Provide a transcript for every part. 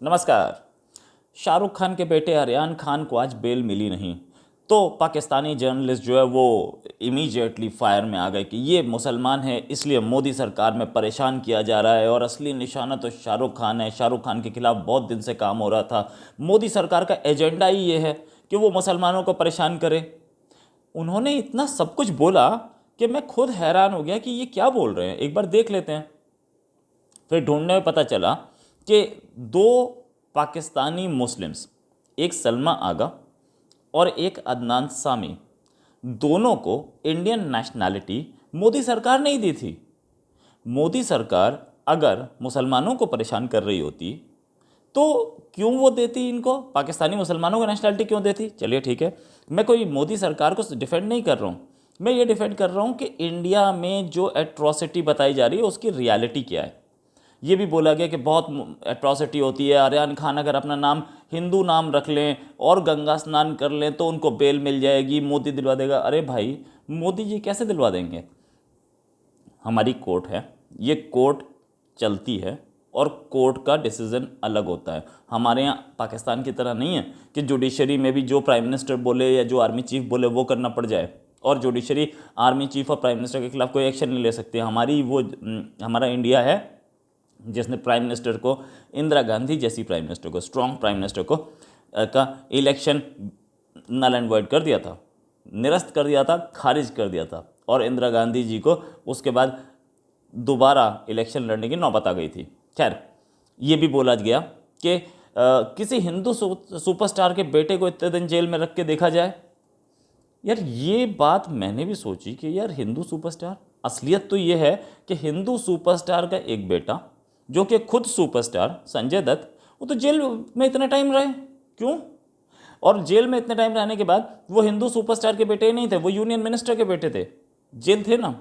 नमस्कार। शाहरुख खान के बेटे आर्यन खान को आज बेल मिली नहीं तो पाकिस्तानी जर्नलिस्ट जो है वो इमीडिएटली फायर में आ गए कि ये मुसलमान है, इसलिए मोदी सरकार में परेशान किया जा रहा है और असली निशाना तो शाहरुख खान है। शाहरुख खान के खिलाफ बहुत दिन से काम हो रहा था। मोदी सरकार का एजेंडा ही ये है कि वो मुसलमानों को परेशान करे। उन्होंने इतना सब कुछ बोला कि मैं खुद हैरान हो गया कि ये क्या बोल रहे हैं। एक बार देख लेते हैं। फिर ढूंढने में पता चला कि दो पाकिस्तानी मुस्लिम्स, एक सलमा आगा और एक अदनान सामी, दोनों को इंडियन नेशनैलिटी मोदी सरकार ने ही दी थी। मोदी सरकार अगर मुसलमानों को परेशान कर रही होती तो क्यों वो देती इनको, पाकिस्तानी मुसलमानों को नेशनैलिटी क्यों देती। चलिए ठीक है, मैं कोई मोदी सरकार को डिफेंड नहीं कर रहा हूँ। मैं ये डिफेंड कर रहा हूँ कि इंडिया में जो एट्रॉसिटी बताई जा रही है उसकी रियलिटी क्या है। ये भी बोला गया कि बहुत एट्रॉसिटी होती है। आर्यन खान अगर अपना नाम हिंदू नाम रख लें और गंगा स्नान कर लें तो उनको बेल मिल जाएगी, मोदी दिलवा देगा। अरे भाई, मोदी जी कैसे दिलवा देंगे। हमारी कोर्ट है, ये कोर्ट चलती है और कोर्ट का डिसीजन अलग होता है। हमारे यहाँ पाकिस्तान की तरह नहीं है कि जुडिशरी में भी जो प्राइम मिनिस्टर बोले या जो आर्मी चीफ बोले वो करना पड़ जाए और जुडिशरी आर्मी चीफ और प्राइम मिनिस्टर के खिलाफ कोई एक्शन नहीं ले सकती। हमारा इंडिया है जिसने प्राइम मिनिस्टर को, इंदिरा गांधी जैसी प्राइम मिनिस्टर को, स्ट्रॉन्ग प्राइम मिनिस्टर को का इलेक्शन नल एंड वॉइड कर दिया था, निरस्त कर दिया था, खारिज कर दिया था। और इंदिरा गांधी जी को उसके बाद दोबारा इलेक्शन लड़ने की नौबत आ गई थी। खैर, ये भी बोला गया कि किसी हिंदू सुपरस्टार के बेटे को इतने दिन जेल में रख के देखा जाए। यार ये बात मैंने भी सोची कि यार हिंदू सुपरस्टार, असलियत तो ये है कि हिंदू सुपरस्टार का एक बेटा जो कि खुद सुपरस्टार संजय दत्त, वो तो जेल में इतना टाइम रहे। क्यों? और जेल में इतने टाइम रहने के बाद वो हिंदू सुपरस्टार के बेटे नहीं थे, वो यूनियन मिनिस्टर के बेटे थे, जेल थे ना।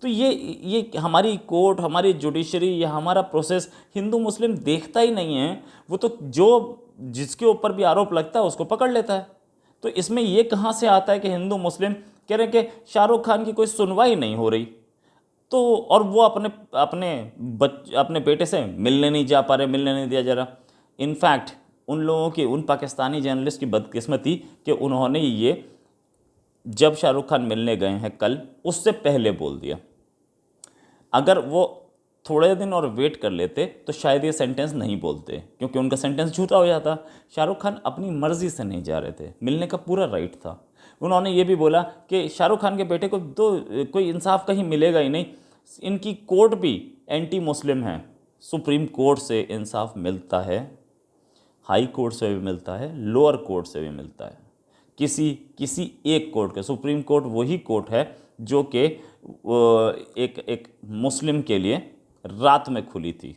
तो ये हमारी कोर्ट, हमारी जुडिशरी या हमारा प्रोसेस हिंदू मुस्लिम देखता ही नहीं है। वो तो जो जिसके ऊपर भी आरोप लगता है उसको पकड़ लेता है। तो इसमें ये कहाँ से आता है कि हिंदू मुस्लिम कह रहे हैं कि शाहरुख खान की कोई सुनवाई नहीं हो रही, तो और वो अपने अपने अपने बेटे से मिलने नहीं जा पा रहे, मिलने नहीं दिया जा रहा। इनफैक्ट उन लोगों की, उन पाकिस्तानी जर्नलिस्ट की बदकिस्मती कि उन्होंने ये जब शाहरुख खान मिलने गए हैं कल, उससे पहले बोल दिया। अगर वो थोड़े दिन और वेट कर लेते तो शायद ये सेंटेंस नहीं बोलते, क्योंकि उनका सेंटेंस झूठा हो जाता। शाहरुख खान अपनी मर्जी से नहीं जा रहे थे, मिलने का पूरा राइट था। उन्होंने ये भी बोला कि शाहरुख खान के बेटे को तो कोई इंसाफ कहीं मिलेगा ही नहीं। इनकी कोर्ट भी एंटी मुस्लिम है। सुप्रीम कोर्ट से इंसाफ मिलता है, हाई कोर्ट से भी मिलता है, लोअर कोर्ट से भी मिलता है। किसी किसी एक कोर्ट के, सुप्रीम कोर्ट वही कोर्ट है जो कि एक एक मुस्लिम के लिए रात में खुली थी,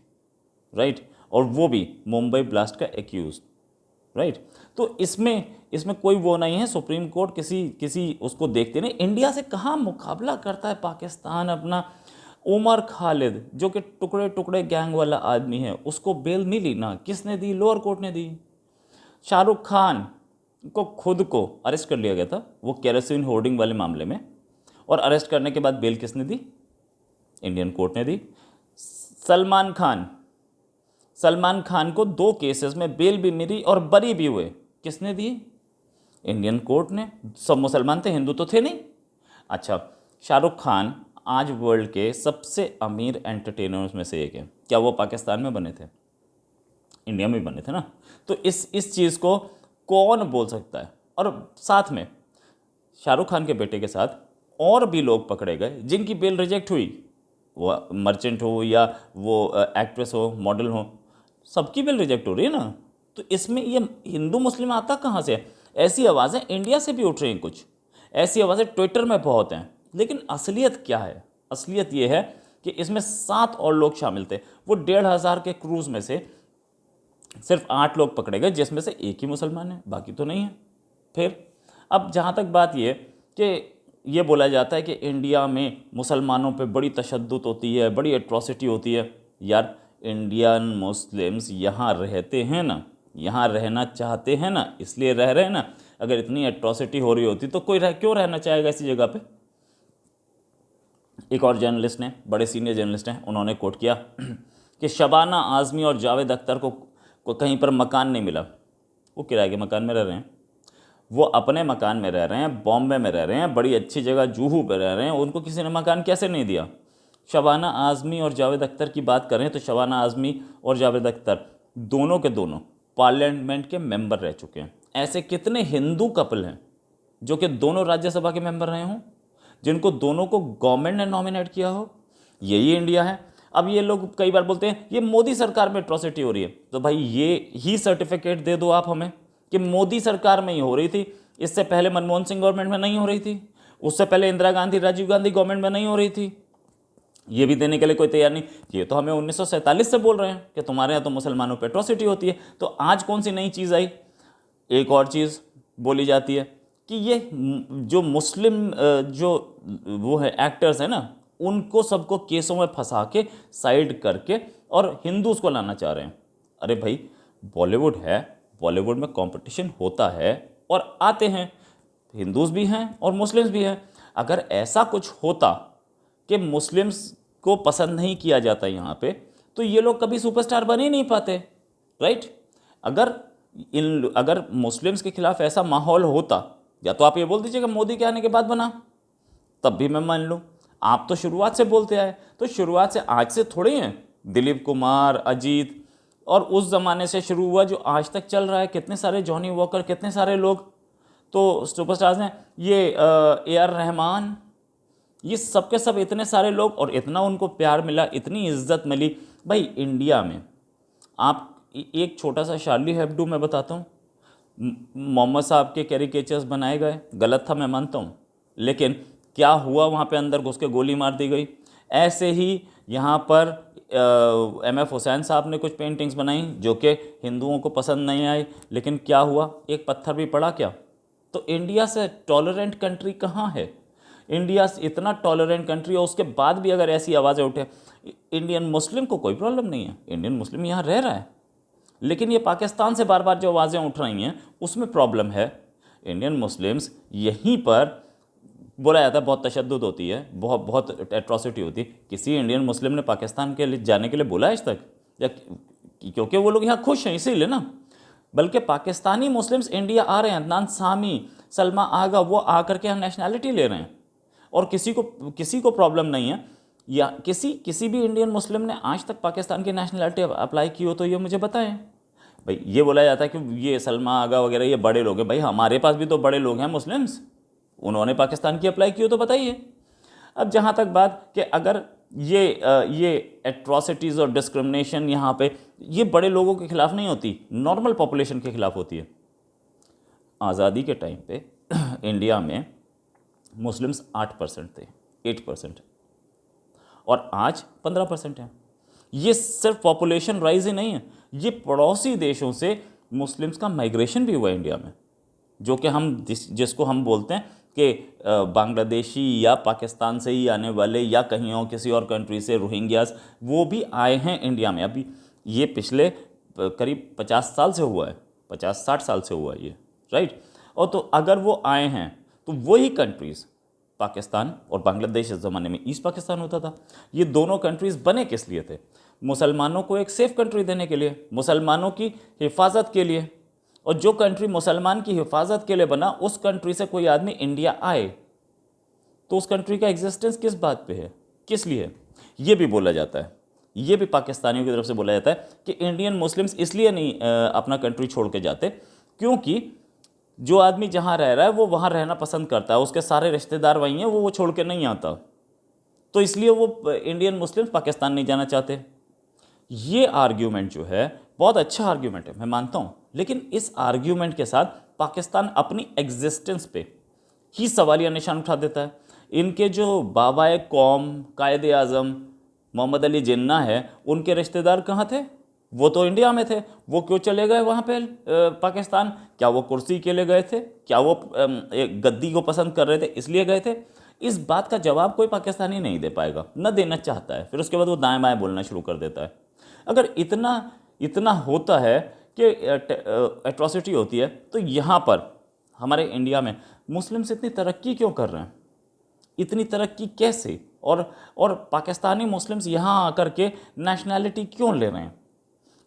राइट, और वो भी मुंबई ब्लास्ट का एक्यूज, राइट। तो इसमें इसमें कोई वो नहीं है, सुप्रीम कोर्ट किसी किसी उसको देखते नहीं। इंडिया से कहाँ मुकाबला करता है पाकिस्तान अपना। उमर खालिद जो कि टुकड़े टुकड़े गैंग वाला आदमी है, उसको बेल मिली ना, किसने दी? लोअर कोर्ट ने दी। शाहरुख खान को खुद को अरेस्ट कर लिया गया था वो केरोसिन होर्डिंग वाले मामले में, और अरेस्ट करने के बाद बेल किसने दी? इंडियन कोर्ट ने दी। सलमान खान सलमान खान को 2 केसेस में बेल भी मिली और बरी भी हुए, किसने दी? इंडियन कोर्ट ने। सब मुसलमान थे, हिंदू तो थे नहीं। अच्छा, शाहरुख खान आज वर्ल्ड के सबसे अमीर एंटरटेनर्स में से एक है। क्या वो पाकिस्तान में बने थे? इंडिया में बने थे ना। तो इस चीज़ को कौन बोल सकता है? और साथ में शाहरुख खान के बेटे के साथ और भी लोग पकड़े गए जिनकी बेल रिजेक्ट हुई, वो मर्चेंट हो या वो एक्ट्रेस हो, मॉडल हो, सबकी बेल रिजेक्ट हो रही है ना। तो इसमें ये हिंदू मुस्लिम आता कहाँ से है? ऐसी आवाज़ें इंडिया से भी उठ रही हैं, कुछ ऐसी आवाज़ें ट्विटर में बहुत हैं। लेकिन असलियत क्या है? असलियत ये है कि इसमें 7 और लोग शामिल थे। वो 1,500 के क्रूज़ में से सिर्फ 8 लोग पकड़े गए, जिसमें से एक ही मुसलमान है, बाकी तो नहीं है। फिर अब जहाँ तक बात ये कि ये बोला जाता है कि इंडिया में मुसलमानों पे बड़ी तशद्दुद होती है, बड़ी एट्रॉसिटी होती है। यार, इंडियन मुस्लिम्स यहाँ रहते हैं ना, यहाँ रहना चाहते हैं ना, इसलिए रह रहे हैं ना। अगर इतनी एट्रॉसिटी हो रही होती तो कोई क्यों रहना चाहेगा ऐसी जगह पे? एक और जर्नलिस्ट ने, बड़े सीनियर जर्नलिस्ट हैं, उन्होंने कोट किया कि शबाना आज़मी और जावेद अख्तर को कहीं पर मकान नहीं मिला, वो किराए के मकान में रह रहे हैं, वो अपने मकान में रह रहे हैं, बॉम्बे में रह रहे हैं, बड़ी अच्छी जगह जूहू पे रह रहे हैं, उनको किसी ने मकान कैसे नहीं दिया। शबाना आज़मी और जावेद अख्तर की बात करें तो शबाना आज़मी और जावेद अख्तर दोनों के दोनों पार्लियामेंट के मेंबर रह चुके हैं। ऐसे कितने हिंदू कपल हैं जो कि दोनों राज्यसभा के मेंबर रहे हों, जिनको दोनों को गवर्नमेंट ने नॉमिनेट किया हो। यही इंडिया है। अब ये लोग कई बार बोलते हैं ये मोदी सरकार में एट्रॉसिटी हो रही है, तो भाई ये ही सर्टिफिकेट दे दो आप हमें कि मोदी सरकार में ही हो रही थी, इससे पहले मनमोहन सिंह गवर्नमेंट में नहीं हो रही थी, उससे पहले इंदिरा गांधी राजीव गांधी गवर्नमेंट में नहीं हो रही थी। ये भी देने के लिए कोई तैयार नहीं। ये तो हमें 1947 से बोल रहे हैं कि तुम्हारे यहाँ तो मुसलमानों पर एट्रॉसिटी होती है, तो आज कौन सी नई चीज़ आई। एक और चीज़ बोली जाती है कि ये जो मुस्लिम जो वो है एक्टर्स हैं ना, उनको सबको केसों में फंसा के साइड करके और हिंदूज को लाना चाह रहे हैं। अरे भाई बॉलीवुड है, बॉलीवुड में कंपटीशन होता है और आते हैं, हिंदूज भी हैं और मुस्लिम्स भी हैं। अगर ऐसा कुछ होता कि मुस्लिम्स को पसंद नहीं किया जाता यहाँ पे, तो ये लोग कभी सुपरस्टार बन ही नहीं पाते, राइट। अगर मुस्लिम्स के खिलाफ ऐसा माहौल होता, या तो आप ये बोल दीजिएगा मोदी के आने के बाद बना, तब भी मैं मान लूँ। आप तो शुरुआत से बोलते आए, तो शुरुआत से आज से थोड़े हैं। दिलीप कुमार, अजीत, और उस ज़माने से शुरू हुआ जो आज तक चल रहा है, कितने सारे जॉनी वॉकर, कितने सारे लोग तो सुपरस्टार्स हैं। ये AR रहमान, ये सब के सब इतने सारे लोग, और इतना उनको प्यार मिला, इतनी इज्जत मिली। भाई इंडिया में आप एक छोटा सा शार्ली हेब्डो मैं बताता हूँ, मोहम्मद साहब के कैरिकेचर्स बनाए गए, गलत था मैं मानता हूँ, लेकिन क्या हुआ वहाँ पे अंदर घुस के गोली मार दी गई। ऐसे ही यहाँ पर MF हुसैन साहब ने कुछ पेंटिंग्स बनाई जो कि हिंदुओं को पसंद नहीं आई, लेकिन क्या हुआ, एक पत्थर भी पड़ा क्या। तो इंडिया से टॉलरेंट कंट्री कहाँ है। इंडिया इतना टॉलरेंट कंट्री है, उसके बाद भी अगर ऐसी आवाज़ें उठे, इंडियन मुस्लिम को कोई प्रॉब्लम नहीं है, इंडियन मुस्लिम यहाँ रह रहा है, लेकिन ये पाकिस्तान से बार बार जो आवाज़ें उठ रही हैं उसमें प्रॉब्लम है। इंडियन मुस्लिम्स यहीं पर बोला जाता है बहुत तशद्दुद होती है, बहुत बहुत एट्रॉसिटी होती है। किसी इंडियन मुस्लिम ने पाकिस्तान के लिए जाने के लिए बोला आज तक, या क्योंकि वो लोग यहाँ खुश हैं इसीलिए ना। बल्कि पाकिस्तानी मुस्लिम्स इंडिया आ रहे हैं, अदनान सामी, सलमा आगा, वो आकर के यहाँ नेशनैलिटी ले रहे हैं, और किसी को प्रॉब्लम नहीं है। या किसी भी इंडियन मुस्लिम ने आज तक पाकिस्तान की नेशनैलिटी अप्लाई की हो तो ये मुझे बताएं। भाई ये बोला जाता है कि ये सलमा आगा वगैरह ये बड़े लोग हैं, भाई हमारे पास भी तो बड़े लोग हैं मुस्लिम्स, उन्होंने पाकिस्तान की अप्लाई की हो तो बताइए। अब जहाँ तक बात कि अगर ये एट्रॉसिटीज़ और डिस्क्रिमिनेशन यहाँ पे ये बड़े लोगों के खिलाफ नहीं होती, नॉर्मल पॉपुलेशन के खिलाफ होती है। आज़ादी के टाइम पे इंडिया में मुस्लिम्स 8% थे, 8%, और आज 15% है। ये सिर्फ पॉपुलेशन राइज ही नहीं है, ये पड़ोसी देशों से मुस्लिम्स का माइग्रेशन भी हुआ है इंडिया में, जो कि जिसको हम बोलते हैं कि बांग्लादेशी या पाकिस्तान से ही आने वाले या कहीं और किसी और कंट्री से रोहिंग्यास, वो भी आए हैं इंडिया में। अभी ये पिछले करीब 50 साल से हुआ है, 50-60 साल से हुआ है ये, राइट। और तो अगर वो आए हैं तो वही कंट्रीज़, पाकिस्तान और बांग्लादेश इस ज़माने में ईस्ट पाकिस्तान होता था, ये दोनों कंट्रीज़ बने किस लिए थे, मुसलमानों को एक सेफ कंट्री देने के लिए, मुसलमानों की हिफाजत के लिए। और जो कंट्री मुसलमान की हिफाजत के लिए बना, उस कंट्री से कोई आदमी इंडिया आए तो उस कंट्री का एग्जिस्टेंस किस बात पे है, किस लिए है, ये भी बोला जाता है। ये भी पाकिस्तानियों की तरफ से बोला जाता है कि इंडियन मुस्लिम्स इसलिए नहीं अपना कंट्री छोड़ के जाते क्योंकि जो आदमी जहाँ रह रहा है वो वहाँ रहना पसंद करता है, उसके सारे रिश्तेदार वहीं हैं, वो छोड़ के नहीं आता, तो इसलिए वो इंडियन मुस्लिम्स पाकिस्तान नहीं जाना चाहते। ये आर्ग्यूमेंट जो है बहुत अच्छा आर्ग्यूमेंट है, मैं मानता हूँ, लेकिन इस आर्ग्यूमेंट के साथ पाकिस्तान अपनी एग्जिस्टेंस पे ही सवालिया निशान उठा देता है। इनके जो बाबाए कौम कायदे आज़म मोहम्मद अली जिन्ना है, उनके रिश्तेदार कहाँ थे, वो तो इंडिया में थे, वो क्यों चले गए वहाँ पे पाकिस्तान। क्या वो कुर्सी के लिए गए थे, क्या वो गद्दी को पसंद कर रहे थे इसलिए गए थे। इस बात का जवाब कोई पाकिस्तानी नहीं दे पाएगा, न देना चाहता है, फिर उसके बाद वो दाएं बाएं बोलना शुरू कर देता है। अगर इतना होता है कि एट्रॉसिटी होती है, तो यहाँ पर हमारे इंडिया में मुस्लिम्स इतनी तरक्की क्यों कर रहे हैं, इतनी तरक्की कैसे, और पाकिस्तानी मुस्लिम्स यहाँ आकर के नेशनैलिटी क्यों ले रहे हैं।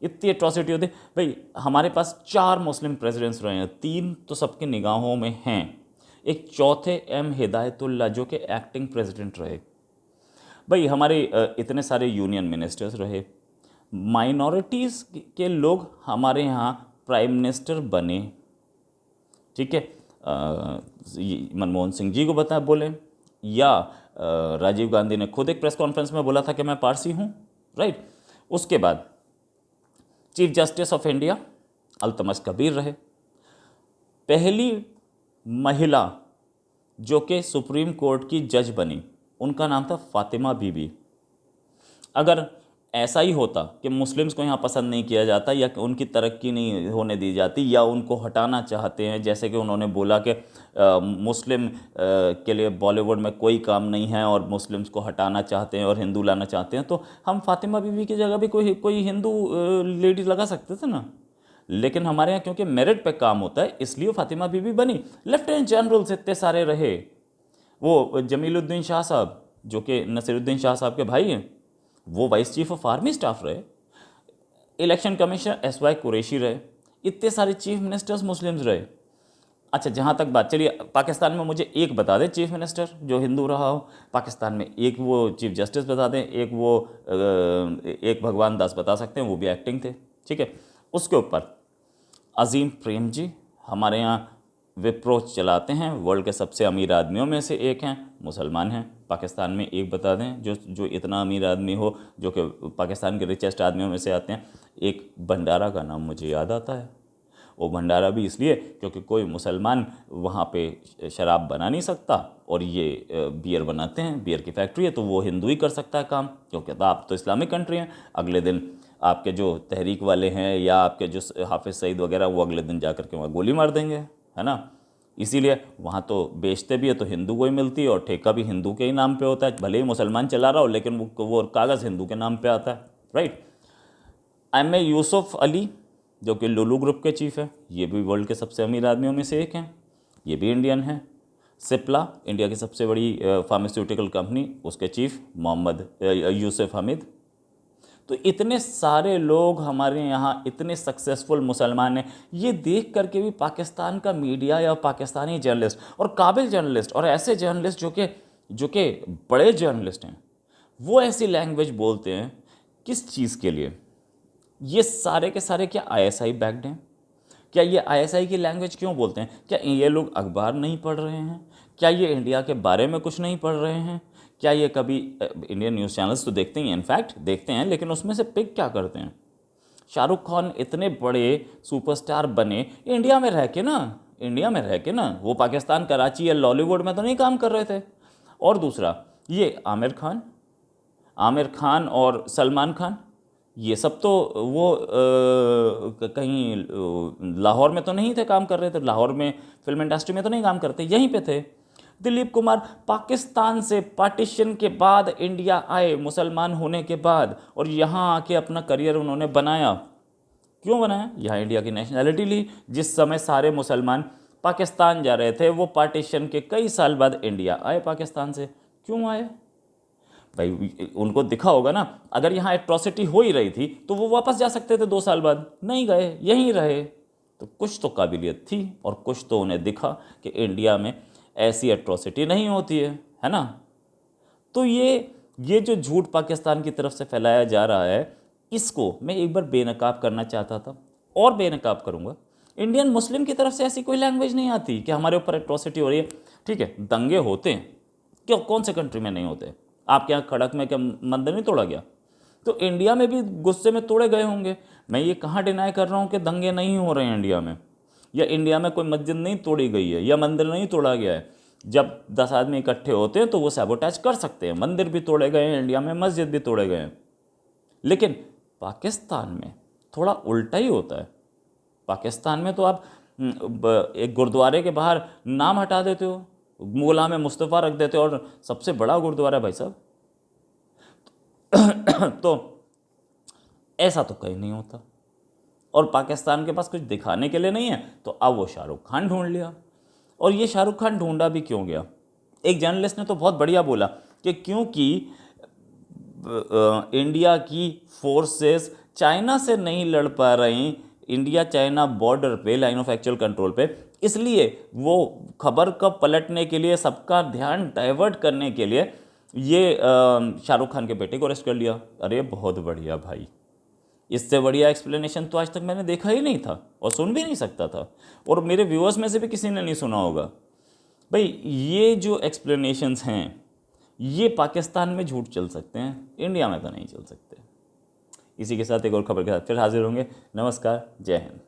इतनी एट्रॉसिटी होती भाई। हमारे पास 4 मुस्लिम प्रेसिडेंट्स रहे हैं, 3 तो सबके निगाहों में हैं, एक चौथे एम हिदायतुल्ला जो कि एक्टिंग प्रेसिडेंट रहे। भाई हमारे इतने सारे यूनियन मिनिस्टर्स रहे, माइनॉरिटीज़ के लोग हमारे यहाँ प्राइम मिनिस्टर बने, ठीक है। मनमोहन सिंह जी को बता बोले, या राजीव गांधी ने खुद एक प्रेस कॉन्फ्रेंस में बोला था कि मैं पारसी हूँ, राइट। उसके बाद chief justice of India Altamash Kabir रहे, पहली महिला जो कि सुप्रीम कोर्ट की जज बनी उनका नाम था फातिमा बीबी। अगर ऐसा ही होता कि मुस्लिम्स को यहाँ पसंद नहीं किया जाता या कि उनकी तरक्की नहीं होने दी जाती या उनको हटाना चाहते हैं, जैसे कि उन्होंने बोला कि मुस्लिम के लिए बॉलीवुड में कोई काम नहीं है और मुस्लिम्स को हटाना चाहते हैं और हिंदू लाना चाहते हैं, तो हम फातिमा बीबी की जगह भी कोई हिंदू लेडी लगा सकते थे ना। लेकिन हमारे यहाँ क्योंकि मेरिट पे काम होता है इसलिए फातिमा बीबी बनी। लेफ्टिनेंट जनरल्स इतने सारे रहे, वो जमीलुद्दीन शाह साहब जो कि नसीरुद्दीन शाह साहब के भाई हैं, वो vice chief of army staff रहे, इलेक्शन कमिश्नर SY कुरैशी रहे, इतने सारे चीफ मिनिस्टर्स मुस्लिम्स रहे। अच्छा, जहाँ तक बात, चलिए पाकिस्तान में मुझे एक बता दें चीफ मिनिस्टर जो हिंदू रहा हो पाकिस्तान में, एक वो चीफ जस्टिस बता दें, एक भगवान दास बता सकते हैं, वो भी एक्टिंग थे, ठीक है। उसके ऊपर अजीम प्रेम जी हमारे यहाँ विप्रो चलाते हैं, वर्ल्ड के सबसे अमीर आदमियों में से एक हैं, मुसलमान हैं। पाकिस्तान में एक बता दें जो इतना अमीर आदमी हो, जो कि पाकिस्तान के रिचेस्ट आदमियों में से आते हैं। एक भंडारा का नाम मुझे याद आता है, वो भंडारा भी इसलिए क्योंकि कोई मुसलमान वहाँ पे शराब बना नहीं सकता और ये बियर बनाते हैं, बियर की फैक्ट्री है, तो वो हिंदू ही कर सकता है काम, क्योंकि आप तो इस्लामिक कंट्री हैं। अगले दिन आपके जो तहरीक वाले हैं या आपके जो हाफिज़ सईद वगैरह, वो अगले दिन जा कर के वहाँ गोली मार देंगे, है ना। इसीलिए वहाँ तो बेचते भी है तो हिंदू को ही मिलती है और ठेका भी हिंदू के ही नाम पे होता है, भले ही मुसलमान चला रहा हो लेकिन वो कागज़ हिंदू के नाम पे आता है, राइट। MA यूसुफ अली जो कि लुलू ग्रुप के चीफ है, ये भी वर्ल्ड के सबसे अमीर आदमियों में से एक हैं, ये भी इंडियन हैं। सिप्ला इंडिया की सबसे बड़ी फार्मास्यूटिकल कंपनी, उसके चीफ मोहम्मद यूसुफ हमीद। तो इतने सारे लोग हमारे यहाँ इतने सक्सेसफुल मुसलमान हैं, ये देख करके भी पाकिस्तान का मीडिया या पाकिस्तानी जर्नलिस्ट और काबिल जर्नलिस्ट और ऐसे जर्नलिस्ट जो कि बड़े जर्नलिस्ट हैं, वो ऐसी लैंग्वेज बोलते हैं किस चीज़ के लिए? ये सारे के सारे क्या ISI बैक्ड हैं? क्या ये ISI की लैंग्वेज क्यों बोलते हैं? क्या ये लोग अखबार नहीं पढ़ रहे हैं? क्या ये इंडिया के बारे में कुछ नहीं पढ़ रहे हैं? क्या ये कभी इंडियन न्यूज़ चैनल्स तो देखते ही हैं, इनफैक्ट देखते हैं, लेकिन उसमें से पिक क्या करते हैं? शाहरुख खान इतने बड़े सुपरस्टार बने इंडिया में रह के ना, वो पाकिस्तान कराची या लॉलीवुड में तो नहीं काम कर रहे थे। और दूसरा, ये आमिर खान और सलमान खान, ये सब तो वो कहीं लाहौर में तो नहीं थे काम कर रहे थे, लाहौर में फिल्म इंडस्ट्री में तो नहीं काम करते, यहीं पे थे। दिलीप कुमार पाकिस्तान से पार्टीशन के बाद इंडिया आए, मुसलमान होने के बाद, और यहाँ आके अपना करियर उन्होंने बनाया। क्यों बनाया? यहाँ इंडिया की नेशनैलिटी ली। जिस समय सारे मुसलमान पाकिस्तान जा रहे थे, वो पार्टीशन के कई साल बाद इंडिया आए पाकिस्तान से। क्यों आए भाई? उनको दिखा होगा ना, अगर यहाँ एट्रॉसिटी हो ही रही थी तो वो वापस जा सकते थे 2 साल बाद, नहीं गए, यहीं रहे। तो कुछ तो काबिलियत थी और कुछ तो उन्हें दिखा कि इंडिया में ऐसी एट्रॉसिटी नहीं होती है ना। तो ये जो झूठ पाकिस्तान की तरफ से फैलाया जा रहा है, इसको मैं एक बार बेनकाब करना चाहता था और बेनकाब करूँगा। इंडियन मुस्लिम की तरफ से ऐसी कोई लैंग्वेज नहीं आती कि हमारे ऊपर एट्रॉसिटी हो रही है। ठीक है, दंगे होते हैं, क्यों, कौन से कंट्री में नहीं होते? आपके यहाँ खड़क में क्या मंदिर नहीं तोड़ा गया? तो इंडिया में भी गुस्से में तोड़े गए होंगे। मैं ये कहाँ डिनाई कर रहा हूँ कि दंगे नहीं हो रहे हैं इंडिया में, या इंडिया में कोई मस्जिद नहीं तोड़ी गई है या मंदिर नहीं तोड़ा गया है। जब 10 आदमी इकट्ठे होते हैं तो वो सैबोटेज कर सकते हैं। मंदिर भी तोड़े गए हैं इंडिया में, मस्जिद भी तोड़े गए हैं। लेकिन पाकिस्तान में थोड़ा उल्टा ही होता है। पाकिस्तान में तो आप एक गुरुद्वारे के बाहर नाम हटा देते हो, गुलाम मुस्तफ़ा रख देते हो, और सबसे बड़ा गुरुद्वारा भाई साहब। तो ऐसा तो कहीं नहीं होता। और पाकिस्तान के पास कुछ दिखाने के लिए नहीं है, तो अब वो शाहरुख खान ढूंढ लिया। और ये शाहरुख खान ढूंढा भी क्यों गया? एक जर्नलिस्ट ने तो बहुत बढ़िया बोला कि क्योंकि इंडिया की फोर्सेस चाइना से नहीं लड़ पा रही, इंडिया चाइना बॉर्डर पे, लाइन ऑफ एक्चुअल कंट्रोल पे, इसलिए वो खबर को पलटने के लिए, सबका ध्यान डाइवर्ट करने के लिए ये शाहरुख खान के बेटे को अरेस्ट कर लिया। अरे बहुत बढ़िया भाई, इससे बढ़िया एक्सप्लेनेशन तो आज तक मैंने देखा ही नहीं था और सुन भी नहीं सकता था, और मेरे व्यूअर्स में से भी किसी ने नहीं सुना होगा। भाई ये जो एक्सप्लेनेशंस हैं ये पाकिस्तान में झूठ चल सकते हैं, इंडिया में तो नहीं चल सकते। इसी के साथ एक और खबर के साथ फिर हाजिर होंगे। नमस्कार, जय हिंद।